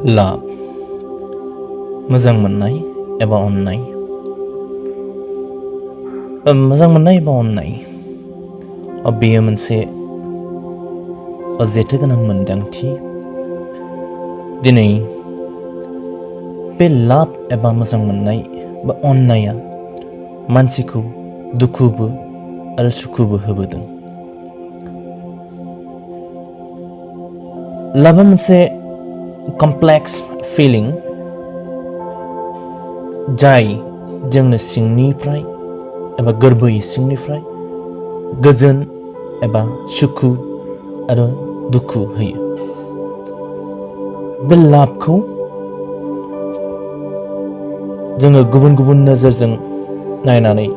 लाभ मोजां मोननाय एबा अननाय मोजां मोननाय एबा अननाय बेयो मोनसे जेथोगोनां मोनदांथि। दिनै बे लाभ एबा मोजां मोननाय बा अननाया मानसिखौ दुखुबो आरो सुखुबो होबोदों। लाभा मोनसे कमप्लेक्स फिलिं जाय जोंनो सिंनिफ्राय एबा गोरबो सिंनिफ्राय गोजोन एबा सुखु आरो दुखु होयो। बे लाभखौ जोङो गुबुन गुबुन नोजोरजों नायनानै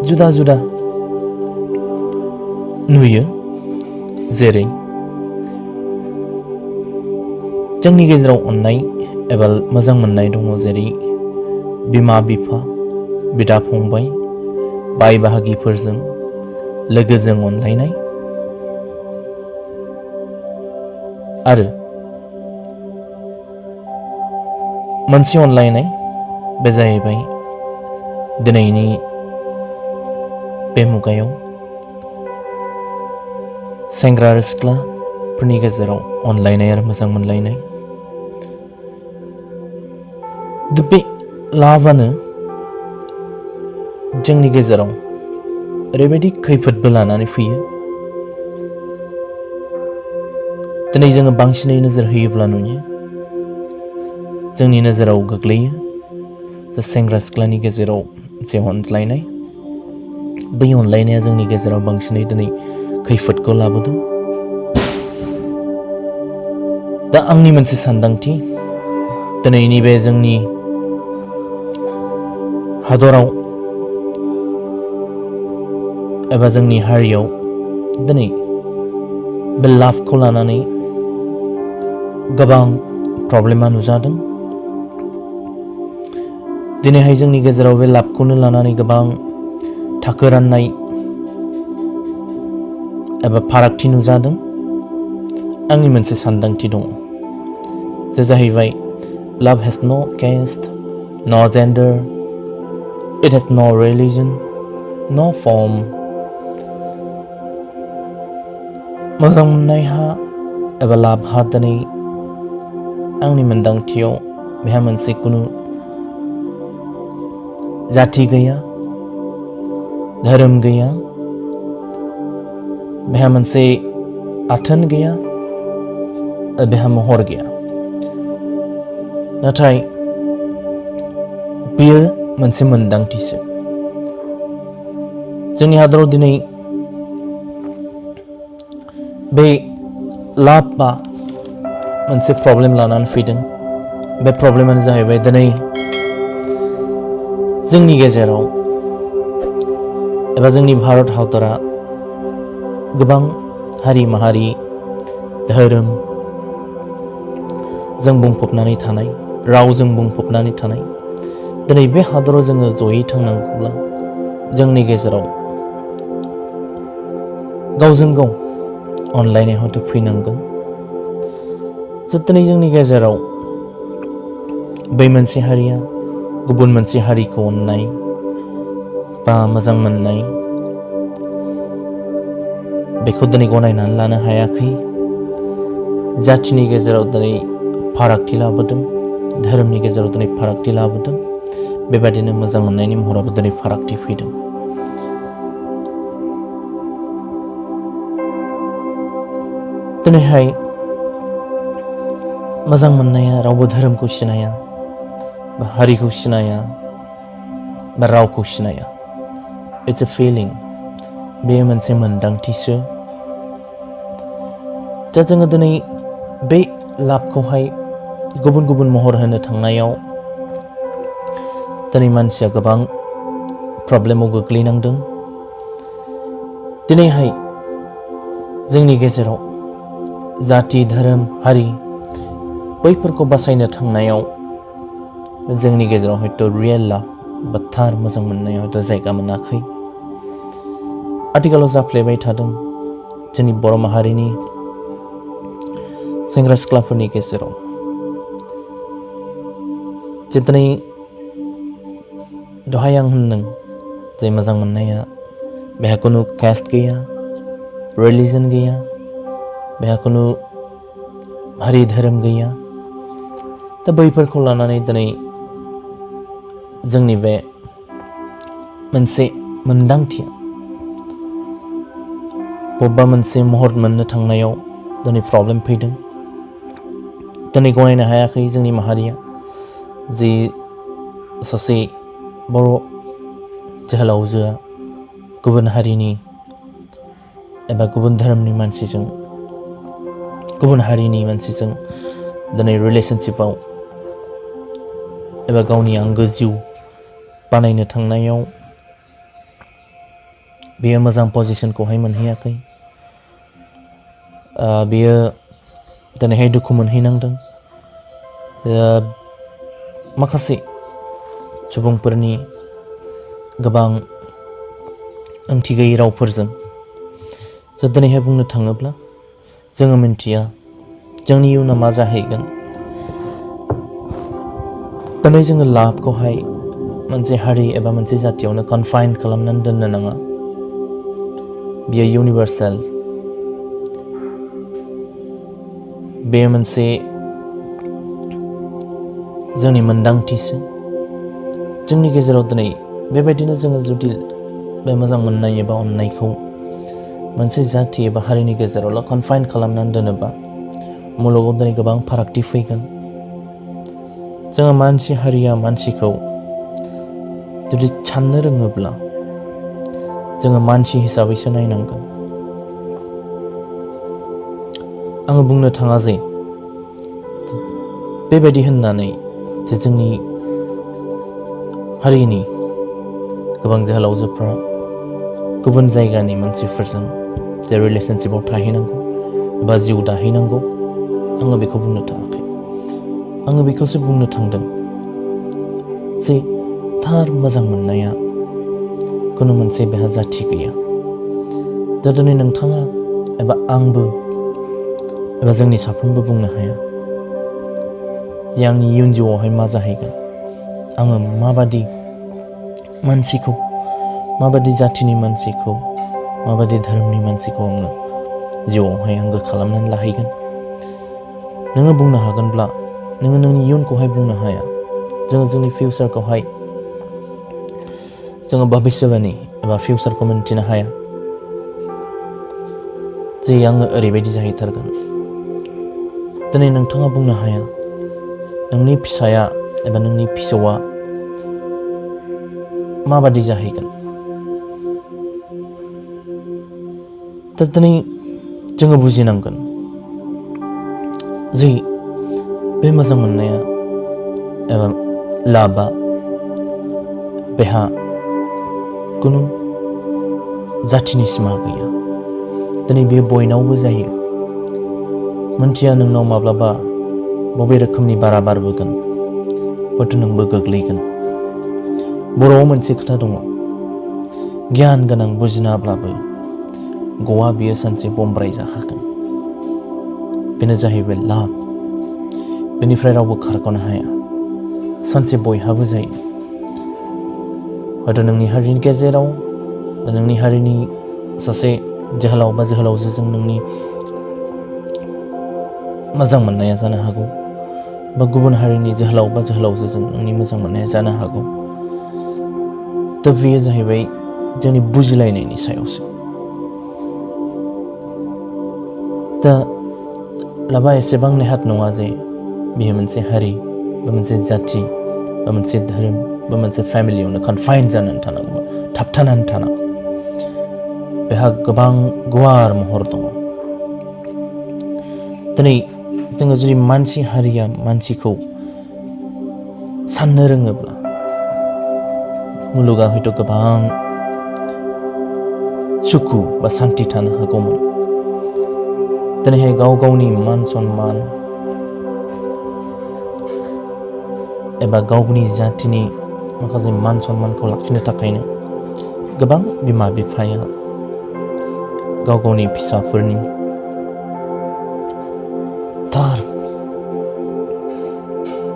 जुदा जुदा नुयो। जेरै जोंनि गेजेराव अननाय एबा मोजां मोननाय दङ, जेरै बिमा बिफा, बिदा फंबाय, बाय बाहागिफोरजों लोगोजों अनलायनाय आरो मोनसे अनलायनाय बे जाहैबाय दिनैनि बे मुगायाव सेंग्रा आरो सिख्लाफोरनि गेजेराव अनलायनाय आरो मोजां मोनलायनाय। बे लाभआनो जोंनि गेजेराव ओरैबायदि खैफोदबो लानानै फैयो। दिनै जोङो बांसिनै नोजोर होयोब्ला नुयो, जोंनि नोजोराव गोग्लैयो जे सेंग्रा सिख्लानि गेजेराव जे अनज्लायनाय, बै अनलायनाया जोंनि गेजेराव बांसिनै दिनै खैफोदखौ लाबोदों। दा आंनि मोनसे सानदांथि, दिनैनि बे जोंनि हादराव एबा जोंनि हारियाव दिनै बे लाभखौ लानानै गोबां प्रब्लेमा नुजादों। दिनैहाय जोंनि गेजेराव बे लाभखौनो लानानै गोबां थाखो राननाय एबा फारागथि नुजादों। आंनि मोनसे सानदांथि दङ, जे जाहैबाय लाभ हेज नो कास्ट, नो जेन्डार, इट हेज नो रिलिजन, नो फर्म। मोजां मोननायहा एबा लाभहा दिनै आंनि मोनदांथियाव बेहा मोनसे कुनु जाथि गैया, धोरोम गैया, बेहा मोनसे आथोन गैया, बेहा महर गैया। नाथाय बेयो मोनसे मोनदांथिसो। जोंनि हादराव दिनै बे लाभआ मोनसे प्रब्लेम लानानै फैदों। बे प्रब्लेमानो जाहैबाय दिनै जोंनि गेजेराव एबा जोंनि भारत हादरा गोबां हारि माहारि, धोरोम जों बुंफबनानै थानाय, रावजों बुंफबनानै थानाय। दिनै बे हादराव जोङो जयै थांनांगौब्ला जोंनि गेजेराव गावजों गाव अनलायनाय हयथ' फैनांगोन। दिनै जोंनि गेजेराव बै मोनसे हारिया गुबुन मोनसे हारिखौ अननाय बा मोजां मोननाय, बेखौ दिनै गनायनानै लानो हायाखै। जाथिनि गेजेराव दिनै फारागथि लाबोदों, धोरोमनि गेजेराव दिनै फारागथि लाबोदों। बेबायदिनो मोजां मोननायनि महरावबो दिनै फारागथि फैदों। दिनैहाय मोजां मोननाया रावबो धोरोमखौ सिनाया बा हारिखौ सिनाया बा रावखौ सिनाया। इट्स ए फिलिं, बेयो मोनसे मोनदांथिसो। दा जोङो दिनै बे लाभखौहाय गुबुन गुबुन महर होनो थांनायाव दिनै मानसिया गोबां प्रब्लेमाव गोग्लैनांदों। दिनैहाय जोंनि गेजेराव जाति, धोरोम, हारि बैफोरखौ बासायनो थांनायाव जोंनि गेजेराव हयथ' रियेल लाभ बा थार मोजां मोननाया हयथ' जायगा मोनाखै। आथिखालाव जाफ्लेबाय थादों जोंनि बर' माहारिनि सेंग्रा सिख्लाफोरनि गेजेराव जे दिनै दहाय आं होनदों जे मोजां मोननाया बेहा खुनु कास्ट गैया, रिलिजन गैया, बेहा खुनु हारि धोरोम गैया। दा बैफोरखौ लानानै दिनै जोंनि बे मोनसे मोन्दांथिया बबेबा मोनसे महर मोननो थांनायाव दिनै प्रब्लेम फैदों। दिनै गनायनो हायाखै जोंनि माहारिया जि सासे बर' जोहोलावजोआ गुबुन हारिनि एबा गुबुन धोरोमनि मानसिजों, गुबुन हारिनि मानसिजों दिनै रिलेशनशिपआव एबा गावनि आंगो जिउ बानायनो थांनायाव बेयो मोजां पजिशनखौहाय मोनहैयाखै। बेयो दिनैहाय दुखु मोनहैनांदों। माखासे सुबुंफोरनि गोबां ओंथि गैयै रावफोरजों दिनैहाय बुंनो थाङोब्ला जोङो मिन्थिया जोंनि इयुना मा जाहैगोन। दिनै जोङो लाभखौहाय मोनसे हारि एबा मोनसे जातियावनो कनफाइन खालामनानै दोननो नाङा। बियो इउनिभार्सेल। बेयो मोनसे जोंनि मोन्दांथिसो। जोंनि गेजेराव दिनै बेबायदिनो जोङो जुदि बे मोजां मोननाय एबा अननायखौ मोनसे जाति एबा हारिनि गेजेरावल' कनफाइन खालामनानै दोनोबा मुलुगाव दिनै गोबां फारागथि फैगोन। जोङो मानसि हारिया मानसिखौ जुदि साननो रोङोब्ला जोङो मानसि हिसाबैसो नायनांगोन। आङो बुंनो थाङा जे बेबायदि होननानै जे जोंनि हारिनि गोबां जोहोलावजोफ्रा गुबुन जायगानि मानसिफोरजों जे रिलेशनशिपआव थाहैनांगौ एबा जिउ दाहैनांगौ, आङो बेखौ बुंनो थाङाखै। आङो बेखौसो बुंनो थांदों जे थार मोजां मोननाया खुनु मोनसे बेहा जाथि गैया। दा दिनै नोंथाङा एबा आंबो एबा जोंनि साफ्रोमबो बुंनो हाया जे आंनि इयुन जिउआवहाय मा जाहैगोन, आङो माबादि मानसिखौ, माबादि जाथिनि मानसिखौ, माबादि धोरोमनि मानसिखौ आङो जिउआवहाय आंगो खालामनानै लाहैगोन। नोङो बुंनो हागोनब्ला नोङो नोंनि इयुनखौहाय बुंनो हाया। जोङो जोंनि फिउचारखौहाय जोङो भबिष्यबाणी एबा फिउचारखौ मिन्थिनो हाया जे आङो ओरैबायदि जाहैथारगोन। दिनै नोंथाङा बुंनो हाया नोंनि फिसाया एबा नोंनि फिसौआ माबादि जाहैगोन। दा दिनै जोङो बुजिनांगोन जे बे मोजां मोननाया एबा लाभआ बेहा खुनु जाथिनि सिमा गैया। दिनै बेयो बयनावबो जायो। मोनथिया नोंनाव माब्लाबा बबे रोखोमनि बारा बारबोगोन, हयथ' नोंबो गोग्लैगोन। बर'आव मोनसे खोथा दङ, गियान गोनां बुजिनाब्लाबो गवा बियो सानसे बमब्राय जाखागोन। बेनो जाहैबाय लाभ। बेनिफ्राय रावबो खारग'नो हाया। सानसे बयहाबो जायो। हयथ' नोंनि हारिनि गेजेराव नोंनि हारिनि सासे जोहोलाव बा जोहोलावजोजों नोंनि मोजां मोननाया जानो हागौ, बा गुबुन हारिनि जोहोलाव बा जोहोलावजोजों नोंनि मोजां मोननाया जानो हागौ। दा बेयो जाहैबाय जोंनि बुजिलायनायनि सायावसो। दा लाभा एसेबां नेहाथ नङा जे बेयो मोनसे हारि बा मोनसे जाथि बा मोनसे धोरोम बा मोनसे फेमिलियावनो कनफाइन जानानै थानांगौ, थाबथानानै थानांगौ। बेहा गोबां गुवार महर दङ। दिनै जोङो जुदि मानसि हारिया मानसिखौ साननो रोङोब्ला मुलुगा हयथ' गोबां सुखु बा सान्थि थानो हागौमोन। दिनैहाय गाव गावनि मान सन्मान एबा गावनि जातिनि माखासे मान सन्मानखौ लाखिनो थाखायनो गोबां बिमा बिफाया गाव गावनि फिसाफोरनि थार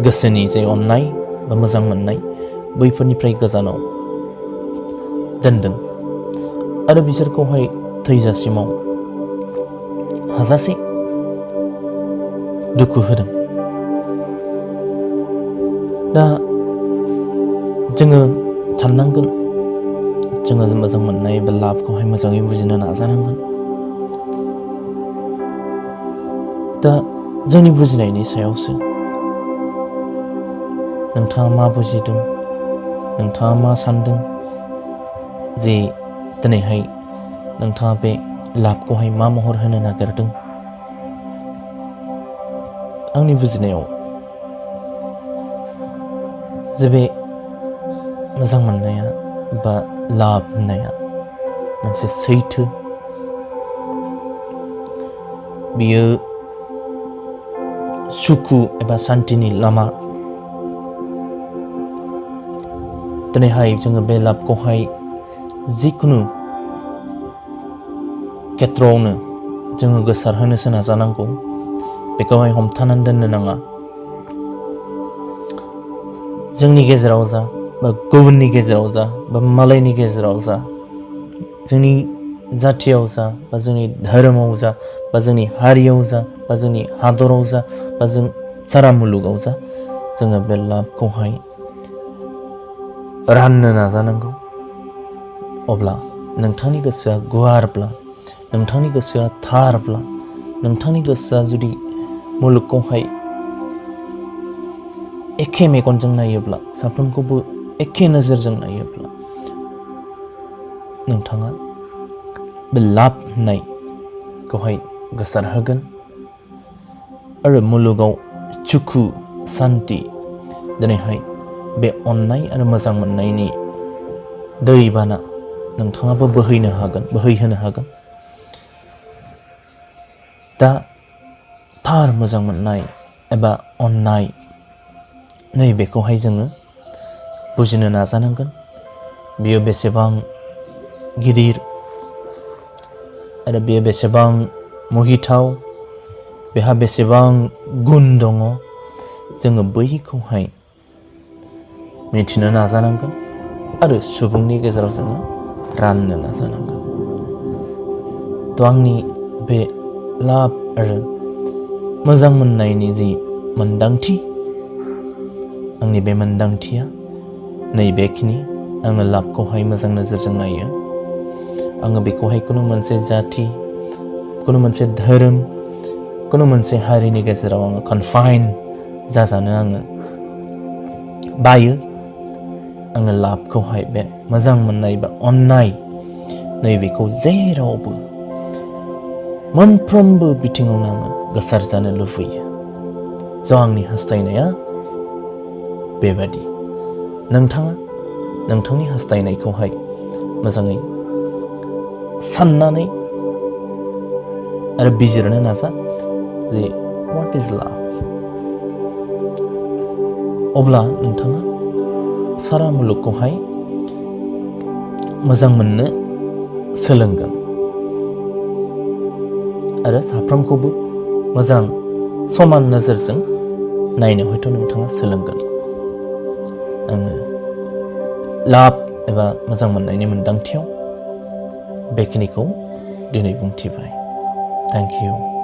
गोसोनि जे अननाय बा मोजां मोननाय बैफोरनिफ्राय गोजानाव दोनदों आरो बिसोरखौहाय थैजासिमाव हाजासे दुखु होदों। दा जोङो साननांगोन, जोङो मोजां मोननाय बा लाभखौहाय मोजाङै बुजिनो नाजानांगोन। दा जोंनि बुजिनायनि सायावसो नोंथाङा मा बुजिदों, नोंथाङा मा सानदों जे दिनैहाय नोंथाङा बे लाभखौहाय मा महर होनो नागिरदों। आंनि बुजिनायाव जे बे मोजां मोननाया बा लाभ होननाया मोनसे सैथो, बियो सुखु एबा शान्तिनि लामा। दिनैहाय जोङो बे लाभखौहाय जिखुनु खेथ्रआवनो जोङो गोसारहोनोसो नाजानांगौ, बेखौहाय हमथानानै दोननो नाङा। जोंनि गेजेराव जा बा गुबुननि गेजेराव जा बा मालायनि गेजेराव जा, जोंनि जाथियाव जा बा जोंनि धोरोमाव जा बा जोंनि हारियाव जा बा जोंनि हादराव जा बा जों सारा मुलुगाव जा, जोङो बे लाभखौहाय राननो नाजानांगौ। अब्ला नोंथांनि गोसोआ गुवारब्ला, नोंथांनि गोसोआ थारब्ला, नोंथांनि गोसोआ जुदि मुलुगखौहाय एखे मेगनजों नायोब्ला, साफ्रोमखौबो एखे नोजोरजों नायोब्ला, नोंथाङा बे लाभ होननायखौहाय गोसारहोगोन आरो मुलुगाव सुखु शान्ति, दिनैहाय बे अननाय आरो मोजां मोननायनि दैबाना नोंथाङाबो बोहैहोनो हागोन। दा थार मोजां मोननाय एबा अननाय, नैबेखौहाय जोङो बुजिनो नाजानांगोन। बियो बेसेबां गिदिर आरो बेयो बेसेबां मुहिथाव, बेहा बेसेबां गुन दङ, जोङो बैखौहाय मिथिनो नाजानांगोन आरो सुबुंनि गेजेराव जोङो राननो नाजानांगोन। थ' आंनि बे लाभ आरो मोजां मोननायनि जि मोन्दांथि, आंनि बे मोन्दांथिया नैबेखिनि। आङो लाभखौहाय मोजां नोजोरजों नायो। आङो बेखौहाय खुनु मोनसे जाथि, खुनु मोनसे धोरोम, खुनु मोनसे हारिनि गेजेराव आङो कनफाइन जाजानो आङो बायो। आङो लाभखौहाय बे मोजां मोननाय बा अननाय, नैबेखौ जेरावबो मोनफ्रोमबो बिथिङावनो आङो गोसार जानो लुबैयो। स' आंनि हास्थायनाया बेबादि। नोंथाङा नोंथांनि हास्थायनायखौहाय मोजाङै साननानै आरो बिजिरनो नाजा जे व्हाट इज लाभ। अब्ला नोंथाङा सारा मुलुगखौहाय मोजां मोननो सोलोंगोन आरो साफ्रोमखौबो मोजां समान नोजोरजों नायनो हयथ' नोंथाङा सोलोंगोन। आङो लाभ एबा मोजां मोननायनि मोन्दांथियाव बेखिनिखौ दिनै बुंथिबाय। Thank you.